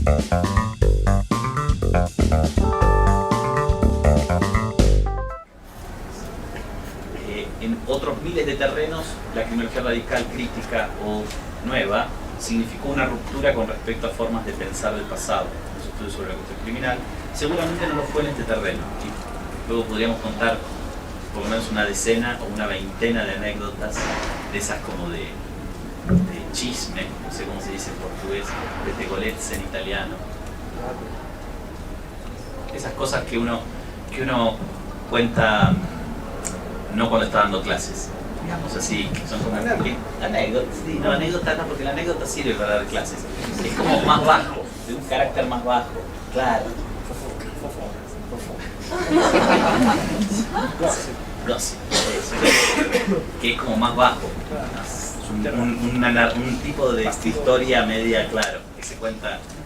En otros miles de terrenos, la criminología radical crítica o nueva significó una ruptura con respecto a formas de pensar del pasado. Los estudios sobre la cuestión criminal seguramente no lo fue en este terreno. Y luego podríamos contar por lo menos una decena o una veintena de anécdotas de esas como de chisme, no sé cómo se dice en portugués, de tegolezze en italiano. Esas cosas que uno cuenta no cuando está dando clases, digamos así, que son como anécdotas. Sí, no, anécdotas no, porque la anécdota sirve para dar clases. Es como más bajo, de un carácter más bajo, claro. Gossip, que es como más bajo. Un tipo de historia media, claro,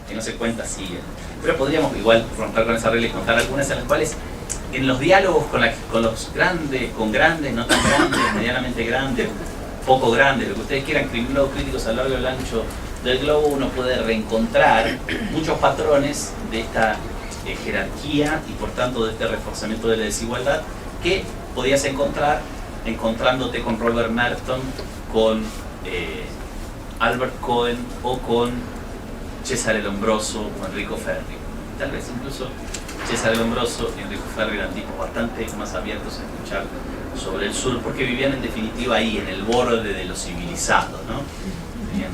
que no se cuenta así. Pero podríamos igual romper con esa regla y contar algunas en las cuales en los diálogos con los grandes, con grandes, no tan grandes, medianamente grandes, poco grandes, lo que ustedes quieran, criminólogos críticos a lo largo y al ancho del globo, uno puede reencontrar muchos patrones de esta jerarquía y por tanto de este reforzamiento de la desigualdad que podías encontrar encontrándote con Robert Merton, con Albert Cohen o con Cesare Lombroso o Enrico Ferri. Tal vez incluso Cesare Lombroso y Enrico Ferri eran tipos bastante más abiertos a escuchar sobre el sur porque vivían en definitiva ahí, en el borde de lo civilizado, ¿no? Vivían,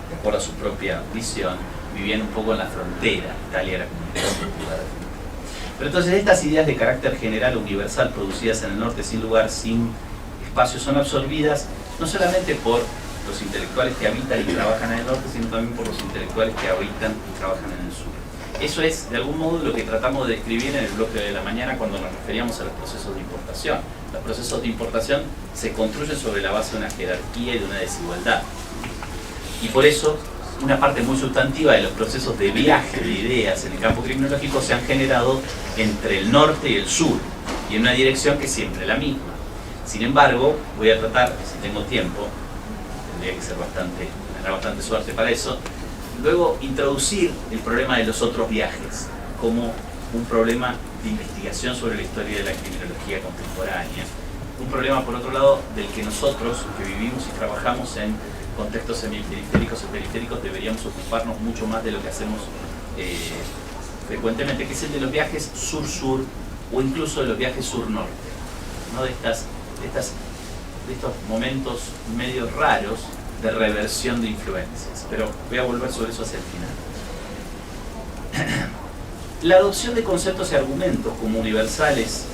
de acuerdo a su propia visión, vivían un poco en la frontera. Italia era comunitaria. Pero entonces estas ideas de carácter general universal producidas en el norte sin lugar, sin espacio, son absorbidas no solamente por los intelectuales que habitan y trabajan en el norte, sino también por los intelectuales que habitan y trabajan en el sur. Eso es, de algún modo, lo que tratamos de describir en el bloque de la mañana cuando nos referíamos a los procesos de importación. Los procesos de importación se construyen sobre la base de una jerarquía y de una desigualdad. Y por eso, una parte muy sustantiva de los procesos de viaje de ideas en el campo criminológico se han generado entre el norte y el sur, y en una dirección que es siempre la misma. Sin embargo, voy a tratar, si tengo tiempo, tendría que ser tener bastante suerte para eso, luego introducir el problema de los otros viajes como un problema de investigación sobre la historia de la criminología contemporánea. Un problema, por otro lado, del que nosotros, que vivimos y trabajamos en contextos semiperiféricos o periféricos, deberíamos ocuparnos mucho más de lo que hacemos frecuentemente, que es el de los viajes sur-sur o incluso de los viajes sur-norte, ¿no? de estos momentos medio raros de reversión de influencias. Pero voy a volver sobre eso hacia el final. La adopción de conceptos y argumentos como universales,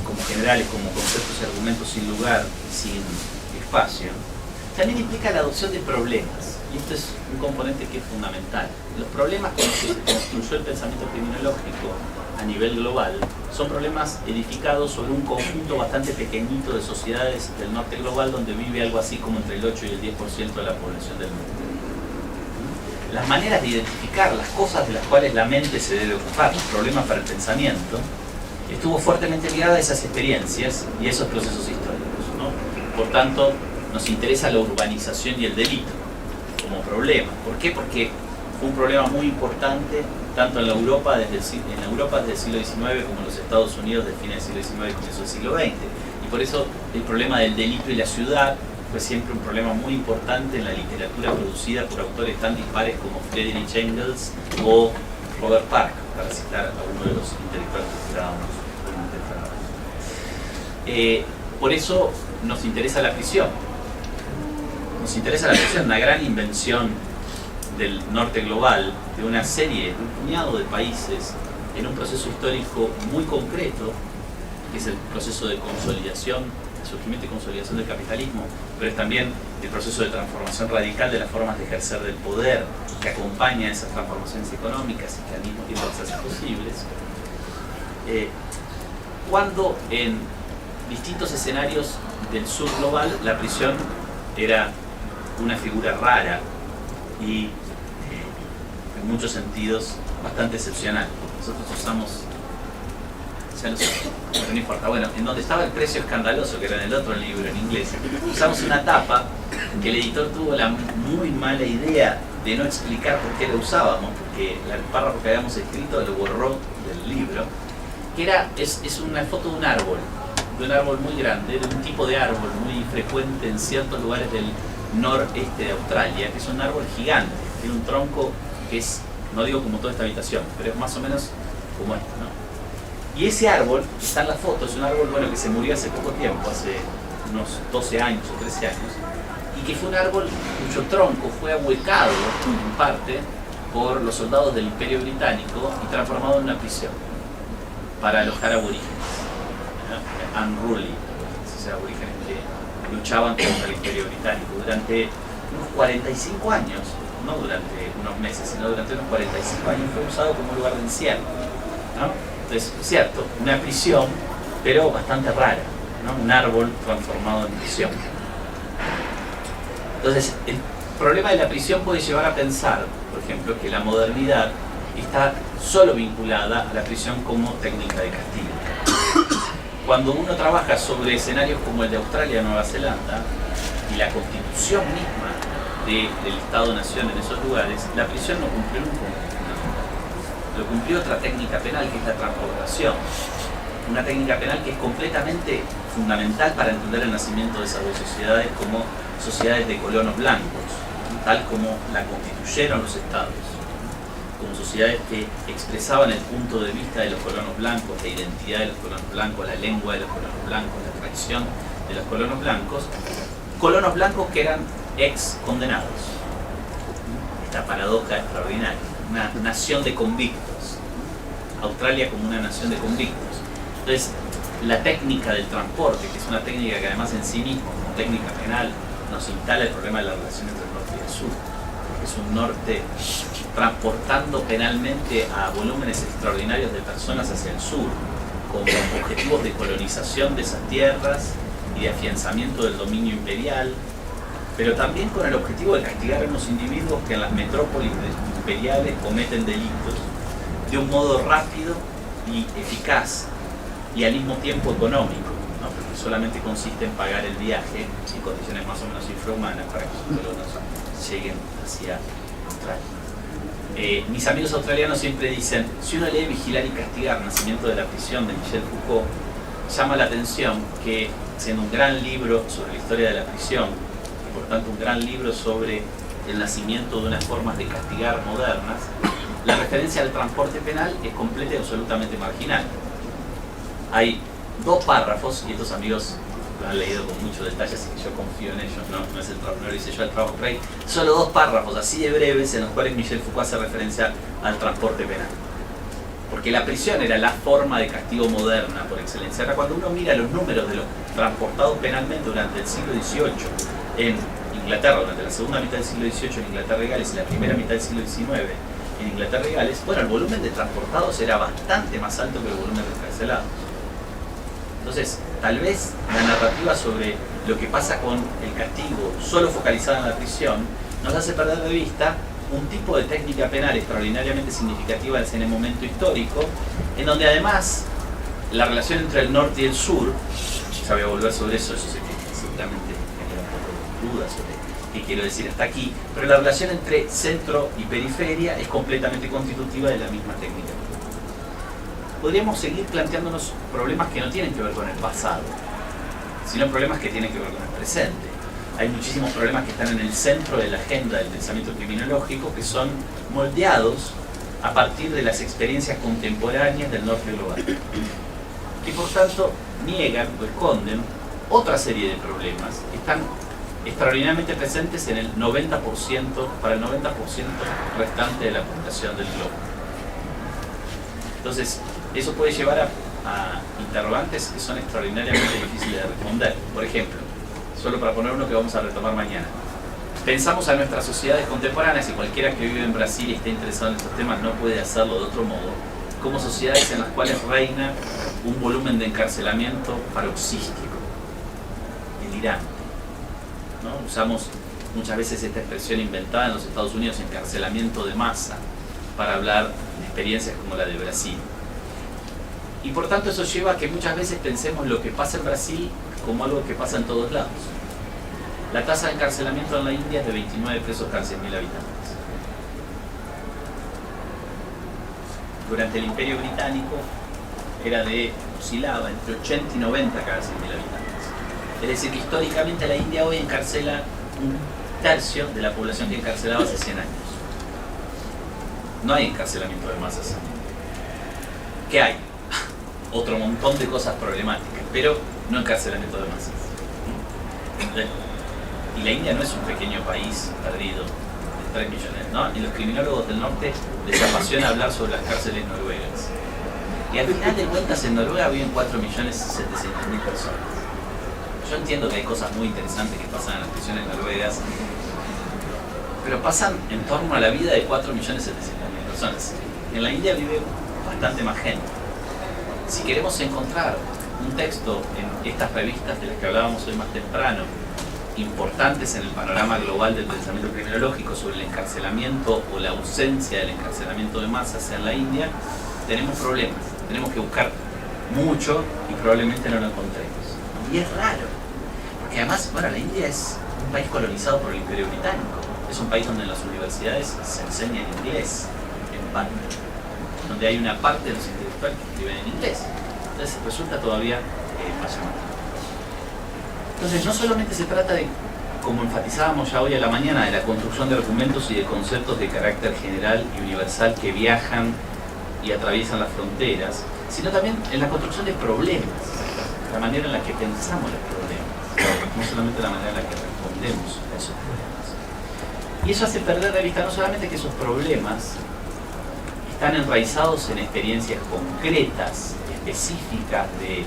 como generales, como conceptos y argumentos sin lugar, sin espacio, también implica la adopción de problemas. Y esto es un componente que es fundamental. Los problemas con los que se construyó el pensamiento criminológico a nivel global son problemas edificados sobre un conjunto bastante pequeñito de sociedades del norte global donde vive algo así como entre el 8 y el 10% de la población del mundo. Las maneras de identificar las cosas de las cuales la mente se debe ocupar, los problemas para el pensamiento, estuvo fuertemente ligada a esas experiencias y a esos procesos históricos, ¿no? Por tanto, nos interesa la urbanización y el delito como problema. ¿Por qué? Porque fue un problema muy importante tanto en la Europa desde el siglo XIX como en los Estados Unidos de fines del siglo XIX y comienzo del siglo XX. Y por eso el problema del delito y la ciudad fue siempre un problema muy importante en la literatura producida por autores tan dispares como Friedrich Engels o Robert Park, para citar a uno de los intelectuales que estábamos comentando. Por eso nos interesa la prisión. Nos interesa la prisión, una gran invención del norte global, de una serie, de un puñado de países, en un proceso histórico muy concreto, que es el proceso de consolidación, el surgimiento y consolidación del capitalismo, pero es también el proceso de transformación radical de las formas de ejercer del poder, que acompaña esas transformaciones económicas y que al mismo tiempo las hace posibles. Cuando en distintos escenarios del sur global la prisión era una figura rara y en muchos sentidos bastante excepcional. Nosotros usamos, ya lo sé, pero no importa, bueno, en donde estaba El precio escandaloso, que era en el otro libro en inglés, usamos una tapa que el editor tuvo la muy mala idea de no explicar por qué lo usábamos, porque el párrafo que habíamos escrito lo borró del libro, que es una foto de un árbol muy grande, de un tipo de árbol muy frecuente en ciertos lugares del noreste de Australia, que es un árbol gigante, tiene un tronco que es, no digo como toda esta habitación, pero es más o menos como este, ¿no? Y ese árbol, está en la foto, es un árbol bueno, que se murió hace poco tiempo, hace unos 12 años o 13 años, y que fue un árbol cuyo tronco fue ahuecado en parte por los soldados del Imperio Británico y transformado en una prisión para alojar aborígenes, ¿no? Unruly, esos aborígenes que luchaban contra el Imperio Británico durante unos 45 años, no durante unos meses, sino durante unos 45 años fue usado como un lugar de encierro, ¿no? Entonces, es cierto, una prisión, pero bastante rara, ¿no? Un árbol transformado en prisión. Entonces, el problema de la prisión puede llevar a pensar, por ejemplo, que la modernidad está solo vinculada a la prisión como técnica de castigo. Cuando uno trabaja sobre escenarios como el de Australia, Nueva Zelanda, y la constitución misma del Estado-Nación en esos lugares, la prisión no cumplió nunca. Lo cumplió otra técnica penal, que es la transportación. Una técnica penal que es completamente fundamental para entender el nacimiento de esas dos sociedades como sociedades de colonos blancos, tal como la constituyeron los estados, como sociedades que expresaban el punto de vista de los colonos blancos, la identidad de los colonos blancos, la lengua de los colonos blancos, la tradición de los colonos blancos que eran ex condenados. Esta paradoja extraordinaria, una nación de convictos, Australia como una nación de convictos. Entonces, la técnica del transporte, que es una técnica que además en sí misma, como técnica penal, nos instala el problema de la relación entre el norte y el sur, porque es un norte transportando penalmente a volúmenes extraordinarios de personas hacia el sur, con objetivos de colonización de esas tierras y de afianzamiento del dominio imperial, pero también con el objetivo de castigar a unos individuos que en las metrópolis imperiales cometen delitos de un modo rápido y eficaz y al mismo tiempo económico, ¿no? Porque solamente consiste en pagar el viaje en condiciones más o menos infrahumanas para que sus colonos lleguen hacia Australia. Mis amigos australianos siempre dicen, si uno lee Vigilar y Castigar, Nacimiento de la Prisión de Michel Foucault, llama la atención que, siendo un gran libro sobre la historia de la prisión, y por tanto un gran libro sobre el nacimiento de unas formas de castigar modernas, la referencia al transporte penal es completa y absolutamente marginal. Hay dos párrafos, y estos amigos lo han leído con mucho detalle, así que yo confío en ellos, no lo hice yo el trabajo, pero hay solo dos párrafos así de breves en los cuales Michel Foucault hace referencia al transporte penal. Porque la prisión era la forma de castigo moderna por excelencia. Ahora, cuando uno mira los números de los transportados penalmente durante el siglo XVIII en Inglaterra, durante la segunda mitad del siglo XVIII en Inglaterra y Gales y la primera mitad del siglo XIX en Inglaterra y Gales, bueno, el volumen de transportados era bastante más alto que el volumen de encarcelados. Entonces, tal vez la narrativa sobre lo que pasa con el castigo solo focalizada en la prisión nos hace perder de vista un tipo de técnica penal extraordinariamente significativa en el momento histórico, en donde además la relación entre el norte y el sur, ya voy a volver sobre eso, yo sé que seguramente genera un poco de dudas sobre qué quiero decir hasta aquí, pero la relación entre centro y periferia es completamente constitutiva de la misma técnica. Podríamos seguir planteándonos problemas que no tienen que ver con el pasado, sino problemas que tienen que ver con el presente. Hay muchísimos problemas que están en el centro de la agenda del pensamiento criminológico, que son moldeados a partir de las experiencias contemporáneas del norte global, que por tanto niegan o esconden otra serie de problemas que están extraordinariamente presentes en el 90%, para el 90% restante de la población del globo. Entonces, eso puede llevar a interrogantes que son extraordinariamente difíciles de responder. Por ejemplo, solo para poner uno que vamos a retomar mañana. Pensamos a nuestras sociedades contemporáneas, y cualquiera que vive en Brasil y esté interesado en estos temas no puede hacerlo de otro modo, como sociedades en las cuales reina un volumen de encarcelamiento paroxístico, delirante, ¿no? Usamos muchas veces esta expresión inventada en los Estados Unidos, encarcelamiento de masa, para hablar de experiencias como la de Brasil. Y por tanto eso lleva a que muchas veces pensemos lo que pasa en Brasil como algo que pasa en todos lados. La tasa de encarcelamiento en la India es de 29 presos cada 100.000 habitantes. durante el Imperio Británico oscilaba entre 80 y 90 cada 100.000 habitantes. Es decir, que históricamente la India hoy encarcela un tercio de la población que encarcelaba hace 100 años. No hay encarcelamiento de masas. ¿Qué hay? Otro montón de cosas problemáticas, pero no encarcelamiento de masas. Y la India no es un pequeño país perdido de 3 millones, ¿no? Y los criminólogos del norte les apasiona hablar sobre las cárceles noruegas. Y al final de cuentas en Noruega viven 4.700.000 personas. Yo entiendo que hay cosas muy interesantes que pasan en las prisiones noruegas, pero pasan en torno a la vida de 4.700.000 personas. En la India vive bastante más gente. Si queremos encontrar un texto en estas revistas de las que hablábamos hoy más temprano, importantes en el panorama global del pensamiento criminológico sobre el encarcelamiento o la ausencia del encarcelamiento de masas en la India, tenemos problemas. Tenemos que buscar mucho y probablemente no lo encontremos. Y es raro, porque además, bueno, la India es un país colonizado por el Imperio Británico. Es un país donde en las universidades se enseña en inglés, en parte, donde hay una parte de los intelectuales que escriben en inglés. Entonces resulta todavía más llamativo. Entonces no solamente se trata de, como enfatizábamos ya hoy a la mañana, de la construcción de argumentos y de conceptos de carácter general y universal que viajan y atraviesan las fronteras, sino también en la construcción de problemas, la manera en la que pensamos los problemas, no solamente la manera en la que respondemos a esos problemas. Y eso hace perder de vista no solamente que esos problemas están enraizados en experiencias concretas, específicas, de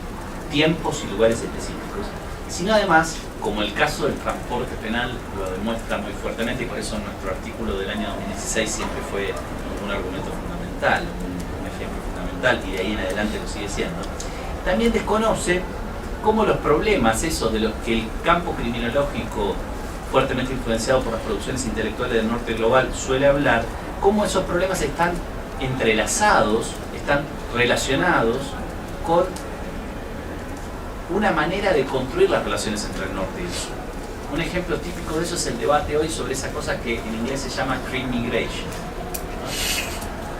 tiempos y lugares específicos, sino además, como el caso del transporte penal lo demuestra muy fuertemente, y por eso nuestro artículo del año 2016 siempre fue un argumento fundamental, un ejemplo fundamental, y de ahí en adelante lo sigue siendo. También desconoce cómo los problemas, esos de los que el campo criminológico fuertemente influenciado por las producciones intelectuales del norte global suele hablar, cómo esos problemas están entrelazados, están relacionados con una manera de construir las relaciones entre el norte y el sur. Un ejemplo típico de eso es el debate hoy sobre esa cosa que en inglés se llama crime migration,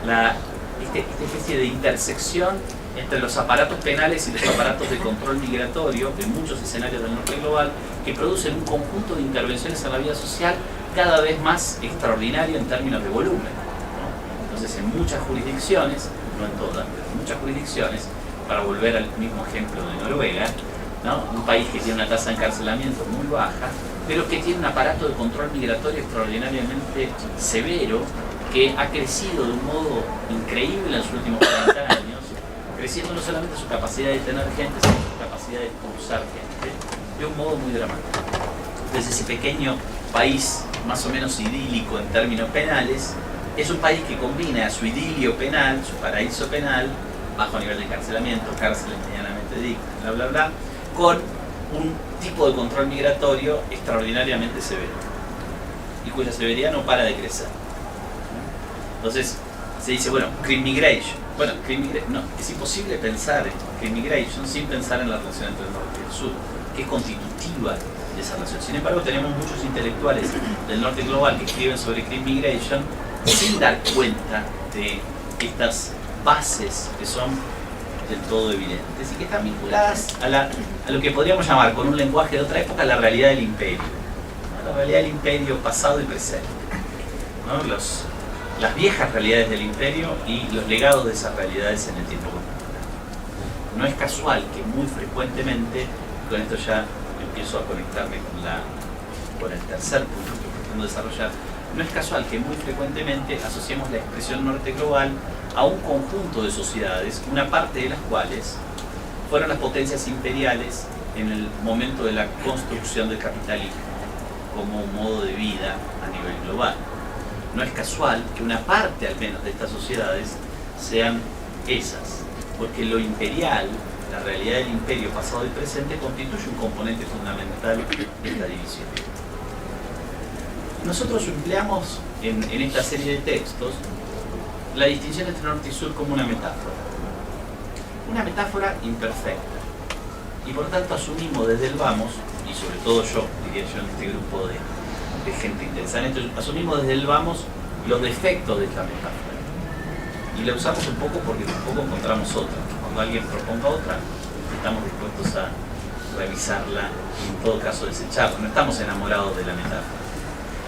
¿no? Esta especie de intersección entre los aparatos penales y los aparatos de control migratorio de muchos escenarios del norte global que producen un conjunto de intervenciones en la vida social cada vez más extraordinario en términos de volumen, ¿no? Entonces en muchas jurisdicciones, no en todas, pero en muchas jurisdicciones, para volver al mismo ejemplo de Noruega, ¿no? Un país que tiene una tasa de encarcelamiento muy baja, pero que tiene un aparato de control migratorio extraordinariamente severo, que ha crecido de un modo increíble en los últimos 40 años, creciendo no solamente su capacidad de tener gente, sino su capacidad de expulsar gente, de un modo muy dramático. Entonces ese pequeño país, más o menos idílico en términos penales, es un país que combina su idilio penal, su paraíso penal, bajo nivel de encarcelamiento, cárceles medianamente dignas, bla bla bla, con un tipo de control migratorio extraordinariamente severo y cuya severidad no para de crecer. Entonces se dice, bueno, crime migration. Bueno, no, es imposible pensar en crime migration sin pensar en la relación entre el norte y el sur, que es constitutiva de esa relación. Sin embargo, tenemos muchos intelectuales del norte global que escriben sobre crime migration sin dar cuenta de estas bases que son del todo evidentes y que están vinculadas a lo que podríamos llamar, con un lenguaje de otra época, la realidad del imperio, ¿no? La realidad del imperio pasado y presente, ¿no? Las viejas realidades del imperio y los legados de esas realidades en el tiempo contemporáneo. No es casual que muy frecuentemente, con esto ya empiezo a conectarme con el tercer punto que pretendo desarrollar, no es casual que muy frecuentemente asociemos la expresión norte global a un conjunto de sociedades, una parte de las cuales fueron las potencias imperiales en el momento de la construcción del capitalismo como un modo de vida a nivel global. No es casual que una parte al menos de estas sociedades sean esas, porque lo imperial, la realidad del imperio pasado y presente, constituye un componente fundamental de esta división. Nosotros empleamos en esta serie de textos la distinción entre norte y sur como una metáfora imperfecta, y por tanto asumimos desde el vamos, y sobre todo yo, diría yo en este grupo de gente interesada en esto, asumimos desde el vamos los defectos de esta metáfora. y la usamos un poco porque tampoco encontramos otra. Cuando alguien proponga otra, estamos dispuestos a revisarla y en todo caso desecharla. No estamos enamorados de la metáfora.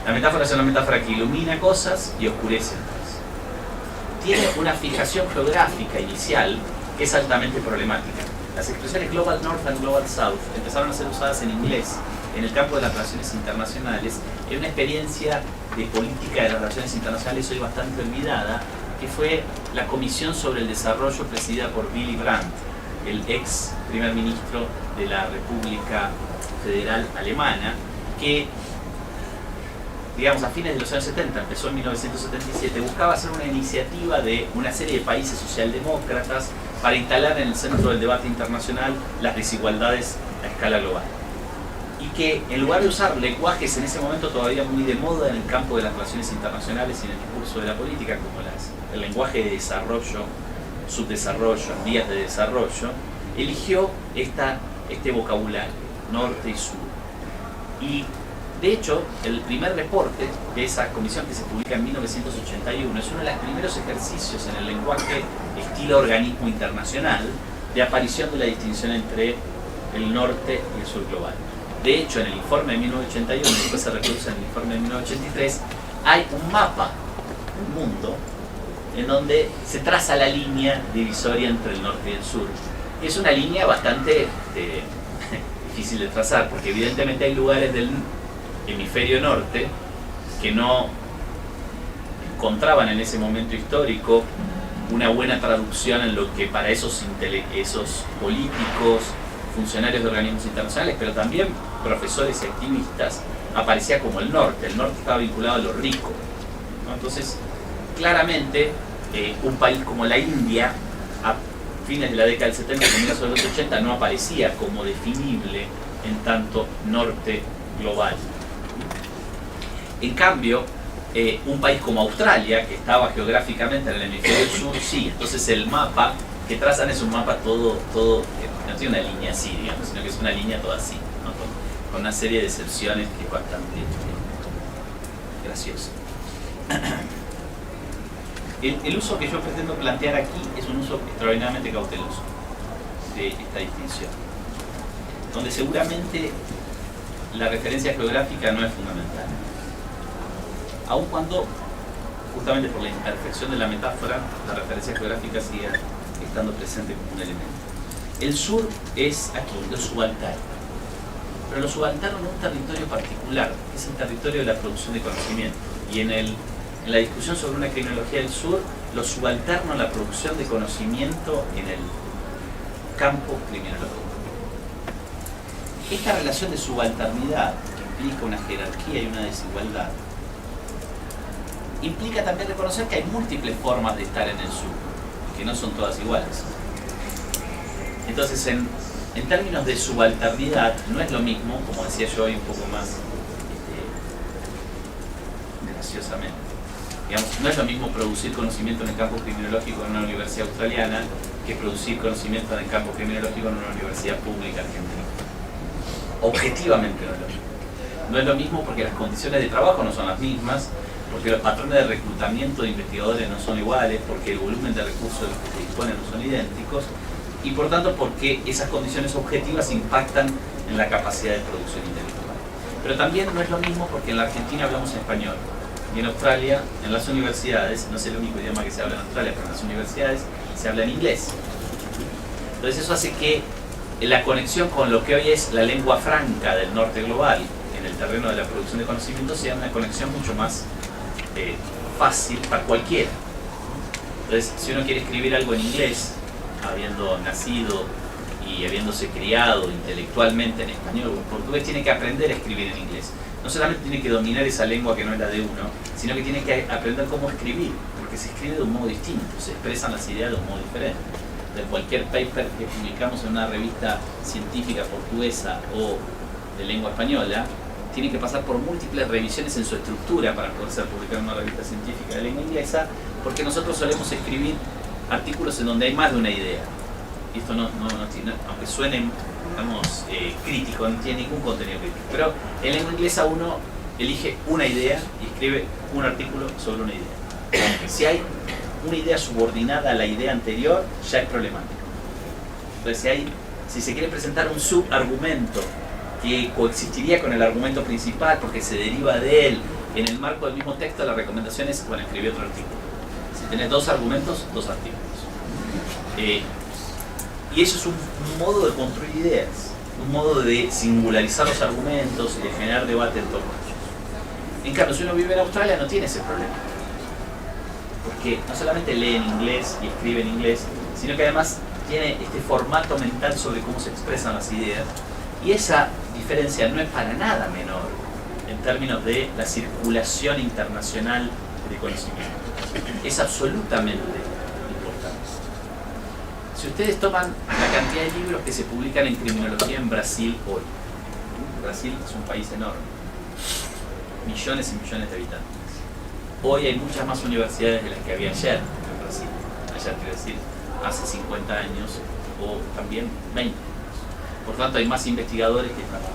La metáfora es una metáfora que ilumina cosas y oscurece otras. Tiene una fijación geográfica inicial que es altamente problemática. Las expresiones Global North and Global South empezaron a ser usadas en inglés en el campo de las relaciones internacionales, en una experiencia de política de las relaciones internacionales hoy bastante olvidada, que fue la Comisión sobre el Desarrollo presidida por Willy Brandt, el ex primer ministro de la República Federal Alemana, que, digamos, a fines de los años 70, empezó en 1977, buscaba hacer una iniciativa de una serie de países socialdemócratas para instalar en el centro del debate internacional las desigualdades a escala global. Y que en lugar de usar lenguajes en ese momento todavía muy de moda en el campo de las relaciones internacionales y en el discurso de la política, como el lenguaje de desarrollo, subdesarrollo, vías de desarrollo, eligió este vocabulario, norte y sur. Y de hecho, el primer reporte de esa comisión, que se publica en 1981, es uno de los primeros ejercicios en el lenguaje estilo organismo internacional de aparición de la distinción entre el norte y el sur global. De hecho, en el informe de 1981, después se reproduce en el informe de 1983, hay un mapa del mundo en donde se traza la línea divisoria entre el norte y el sur. Es una línea bastante difícil de trazar, porque evidentemente hay lugares del hemisferio norte que no encontraban en ese momento histórico una buena traducción en lo que para esos políticos, funcionarios de organismos internacionales, pero también profesores y activistas, aparecía como el norte. El norte estaba vinculado a lo rico, ¿no? Entonces, claramente, un país como la India, a fines de la década del 70, comienzos de los 80, no aparecía como definible en tanto norte global. En cambio, un país como Australia, que estaba geográficamente en el hemisferio sur, sí. Entonces el mapa que trazan es un mapa todo no tiene una línea así, digamos, sino que es una línea toda así, ¿no? con una serie de excepciones que es bastante graciosa. El uso que yo pretendo plantear aquí es un uso extraordinariamente cauteloso de esta distinción, donde seguramente la referencia geográfica no es fundamental, aun cuando, justamente por la imperfección de la metáfora, la referencia geográfica sigue estando presente como un elemento. El sur es aquí lo subalterno, pero lo subalterno en un territorio particular, que es el territorio de la producción de conocimiento. Y en la discusión sobre una criminología del sur, lo subalterno en la producción de conocimiento en el campo criminológico. Esta relación de subalternidad, que implica una jerarquía y una desigualdad, implica también reconocer que hay múltiples formas de estar en el sur, que no son todas iguales. Entonces, en términos de subalternidad, no es lo mismo, como decía yo hoy un poco más graciosamente, digamos, no es lo mismo producir conocimiento en el campo criminológico en una universidad australiana que producir conocimiento en el campo criminológico en una universidad pública argentina. Objetivamente no es lo mismo. No es lo mismo porque las condiciones de trabajo no son las mismas, porque los patrones de reclutamiento de investigadores no son iguales, porque el volumen de recursos de los que se disponen no son idénticos, y por tanto porque esas condiciones objetivas impactan en la capacidad de producción intelectual. Pero también no es lo mismo porque en la Argentina hablamos español, y en Australia, en las universidades, no es el único idioma que se habla en Australia, pero en las universidades se habla en inglés. Entonces eso hace que la conexión con lo que hoy es la lengua franca del norte global en el terreno de la producción de conocimiento sea una conexión mucho más fácil para cualquiera. Entonces, si uno quiere escribir algo en inglés, habiendo nacido y habiéndose criado intelectualmente en español o en portugués, tiene que aprender a escribir en inglés. No solamente tiene que dominar esa lengua que no es la de uno, sino que tiene que aprender cómo escribir, porque se escribe de un modo distinto, se expresan las ideas de un modo diferente. De cualquier paper que publicamos en una revista científica portuguesa o de lengua española, tiene que pasar por múltiples revisiones en su estructura para poder ser publicado en una revista científica de lengua inglesa, porque nosotros solemos escribir artículos en donde hay más de una idea. Y esto no tiene, aunque suene, digamos, crítico, no tiene ningún contenido crítico. Pero en lengua inglesa uno elige una idea y escribe un artículo sobre una idea. Si hay una idea subordinada a la idea anterior, ya es problemático. Entonces, si se quiere presentar un subargumento que coexistiría con el argumento principal porque se deriva de él en el marco del mismo texto, la recomendación es, bueno, escribir otro artículo. Si tenés dos argumentos, dos artículos. Y eso es un modo de construir ideas, un modo de singularizar los argumentos y de generar debate en torno a ellos. En cambio, si uno vive en Australia, no tiene ese problema. Porque no solamente lee en inglés y escribe en inglés, sino que además tiene este formato mental sobre cómo se expresan las ideas. Y esa diferencia no es para nada menor en términos de la circulación internacional de conocimiento. Es absolutamente importante. Si ustedes toman la cantidad de libros que se publican en criminología en Brasil hoy, Brasil es un país enorme, millones y millones de habitantes. Hoy hay muchas más universidades de las que había ayer en Brasil. Ayer quiero decir, hace 50 años o también 20 años. Por tanto, hay más investigadores que trabajan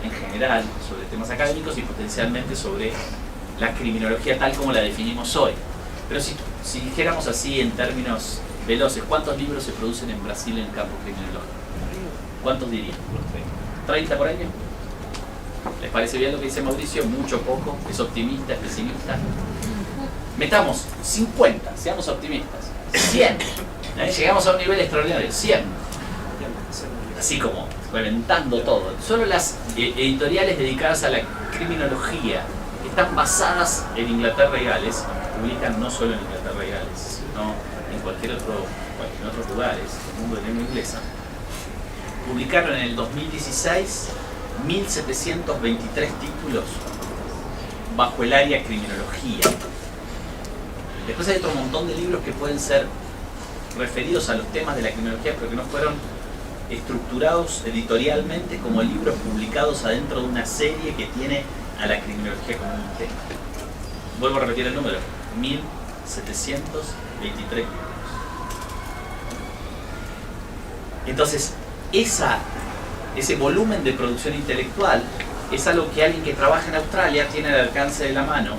en general sobre temas académicos y potencialmente sobre la criminología tal como la definimos hoy. Pero si dijéramos así en términos veloces, ¿cuántos libros se producen en Brasil en el campo criminológico? ¿Cuántos dirían? ¿30 por año? ¿Les parece bien lo que dice Mauricio? ¿Mucho, poco? ¿Es optimista, es pesimista? Metamos 50, seamos optimistas. 100. Llegamos a un nivel extraordinario, 100. Así como reventando todo. Solo las editoriales dedicadas a la criminología, que están basadas en Inglaterra y Gales, publican no solo en Inglaterra y Gales, sino en en otros lugares del mundo de lengua inglesa, publicaron en el 2016 1723 títulos bajo el área criminología. Después hay otro montón de libros que pueden ser referidos a los temas de la criminología, pero que no fueron estructurados editorialmente como libros publicados adentro de una serie que tiene a la criminología como un tema. Vuelvo a repetir el número, 1723 libros. Entonces, ese volumen de producción intelectual es algo que alguien que trabaja en Australia tiene al alcance de la mano.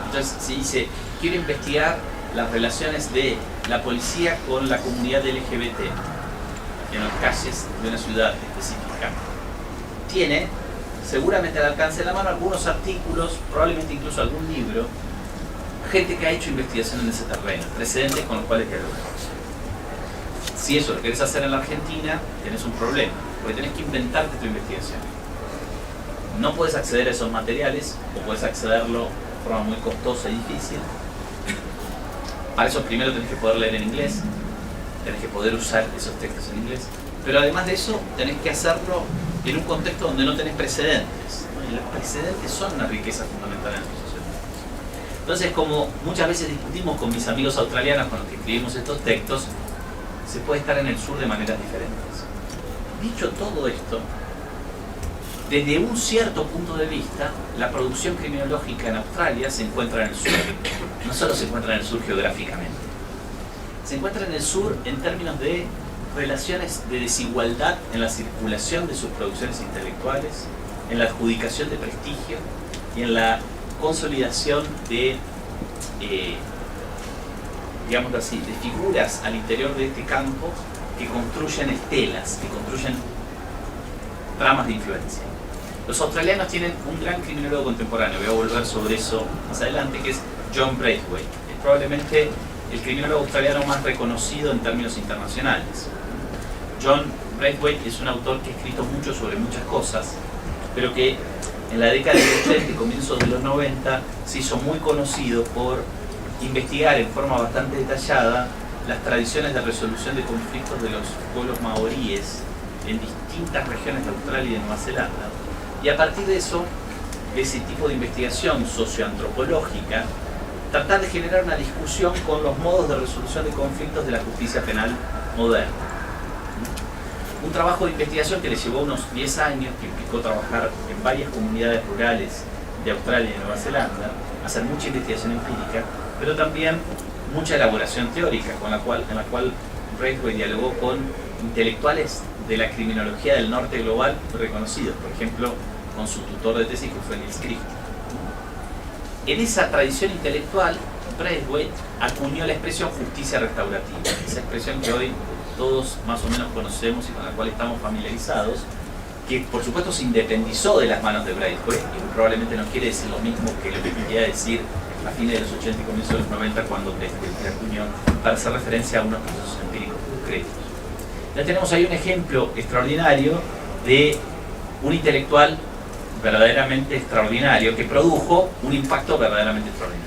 Entonces, si dice, quiero investigar las relaciones de la policía con la comunidad LGBT en las calles de una ciudad específica, tiene seguramente al alcance de la mano algunos artículos, probablemente incluso algún libro, gente que ha hecho investigación en ese terreno, precedentes con los cuales dialogar. Si eso lo querés hacer en la Argentina, tenés un problema, porque tenés que inventarte tu investigación. No puedes acceder a esos materiales, o puedes accederlo de forma muy costosa y difícil. Para eso primero tenés que poder leer en inglés, tenés que poder usar esos textos en inglés, pero además de eso tenés que hacerlo en un contexto donde no tenés precedentes, ¿no? Y los precedentes son una riqueza fundamental en nuestra sociedad. Entonces, como muchas veces discutimos con mis amigos australianos con los que escribimos estos textos, se puede estar en el sur de maneras diferentes. Dicho todo esto, desde un cierto punto de vista, la producción criminológica en Australia se encuentra en el sur. No solo se encuentra en el sur geográficamente, se encuentra en el sur en términos de relaciones de desigualdad en la circulación de sus producciones intelectuales, en la adjudicación de prestigio y en la consolidación de, digamos así, de figuras al interior de este campo que construyen estelas, que construyen tramas de influencia. Los australianos tienen un gran criminólogo contemporáneo, voy a volver sobre eso más adelante, que es John Braithwaite. Es probablemente el criminólogo australiano más reconocido en términos internacionales. John Braithwaite es un autor que ha escrito mucho sobre muchas cosas, pero que en la década de los 80 y comienzos de los 90 se hizo muy conocido por investigar en forma bastante detallada las tradiciones de resolución de conflictos de los pueblos maoríes en distintas regiones de Australia y de Nueva Zelanda. Y a partir de eso, de ese tipo de investigación socioantropológica, tratar de generar una discusión con los modos de resolución de conflictos de la justicia penal moderna. Un trabajo de investigación que le llevó unos 10 años, que implicó trabajar en varias comunidades rurales de Australia y de Nueva Zelanda, hacer mucha investigación empírica, pero también mucha elaboración teórica, en la cual Braithwaite dialogó con intelectuales de la criminología del norte global reconocidos, por ejemplo, con su tutor de tesis que fue Nils Christie. En esa tradición intelectual, Braithwaite acuñó la expresión justicia restaurativa, esa expresión que hoy todos más o menos conocemos y con la cual estamos familiarizados, que por supuesto se independizó de las manos de Braithwaite y probablemente no quiere decir lo mismo que lo que quería decir a fines de los 80 y comienzos de los 90 cuando acuñó para hacer referencia a unos procesos empíricos concretos. Ya tenemos ahí un ejemplo extraordinario de un intelectual verdaderamente extraordinario que produjo un impacto verdaderamente extraordinario.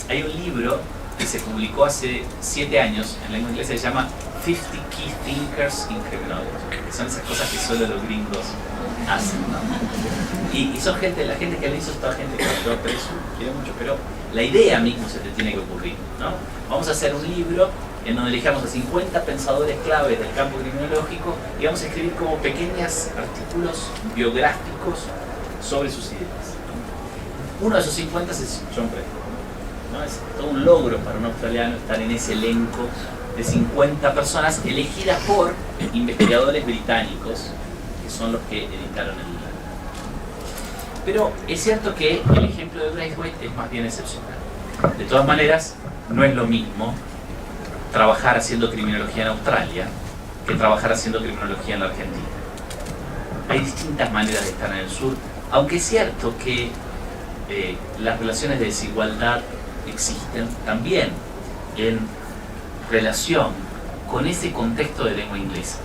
Hay un libro que se publicó hace 7 años en lengua inglesa que se llama 50 Key Thinkers in Criminology, que son esas cosas que solo los gringos hacen, ¿no? Y son la gente que le hizo esta gente que yo aprecio, quiero mucho, pero la idea misma se te tiene que ocurrir, ¿no? Vamos a hacer un libro en donde elijamos a 50 pensadores claves del campo criminológico y vamos a escribir como pequeños artículos biográficos sobre sus ideas. Uno de esos 50 es John Braithwaite, ¿no? Es todo un logro para un australiano estar en ese elenco de 50 personas elegidas por investigadores británicos, que son los que editaron el libro. Pero es cierto que el ejemplo de Braithwaite es más bien excepcional. De todas maneras, no es lo mismo trabajar haciendo criminología en Australia que trabajar haciendo criminología en la Argentina. Hay distintas maneras de estar en el sur, aunque es cierto que las relaciones de desigualdad existen también en relación con ese contexto de lengua inglesa.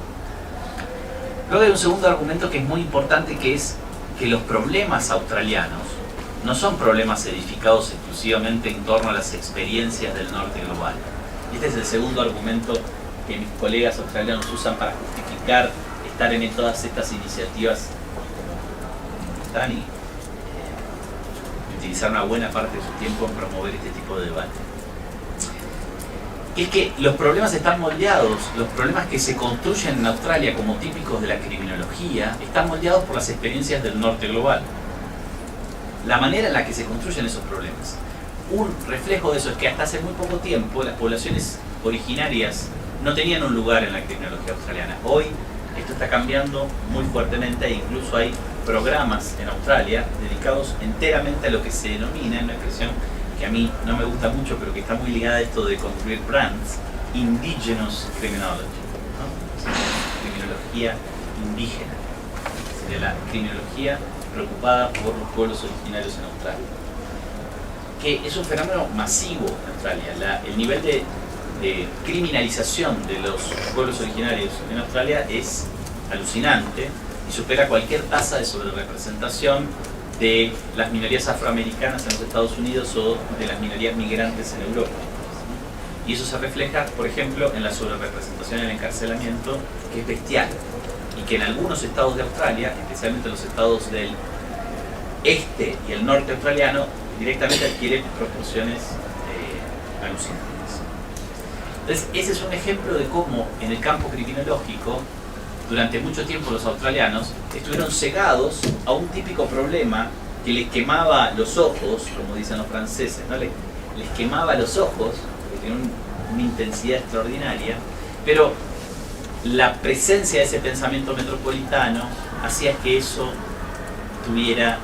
Luego hay un segundo argumento que es muy importante, que es que los problemas australianos no son problemas edificados exclusivamente en torno a las experiencias del norte global. Y este es el segundo argumento que mis colegas australianos usan para justificar estar en todas estas iniciativas como están y utilizar una buena parte de su tiempo en promover este tipo de debate. Es que los problemas están moldeados, los problemas que se construyen en Australia como típicos de la criminología, están moldeados por las experiencias del norte global. La manera en la que se construyen esos problemas. Un reflejo de eso es que hasta hace muy poco tiempo las poblaciones originarias no tenían un lugar en la criminología australiana. Hoy esto está cambiando muy fuertemente e incluso hay programas en Australia dedicados enteramente a lo que se denomina, una expresión que a mí no me gusta mucho, pero que está muy ligada a esto de construir brands, indigenous criminology, ¿no? Criminología indígena, sería la criminología preocupada por los pueblos originarios en Australia, que es un fenómeno masivo en Australia. El nivel de criminalización de los pueblos originarios en Australia es alucinante y supera cualquier tasa de sobrerepresentación de las minorías afroamericanas en los Estados Unidos o de las minorías migrantes en Europa. Y eso se refleja, por ejemplo, en la sobrerepresentación en el encarcelamiento, que es bestial, y que en algunos estados de Australia, especialmente los estados del este y el norte australiano, directamente adquiere proporciones alucinantes. Entonces, ese es un ejemplo de cómo en el campo criminológico, durante mucho tiempo los australianos estuvieron cegados a un típico problema que les quemaba los ojos, como dicen los franceses, ¿no? Les quemaba los ojos, que tiene una intensidad extraordinaria, pero la presencia de ese pensamiento metropolitano hacía que eso tuviera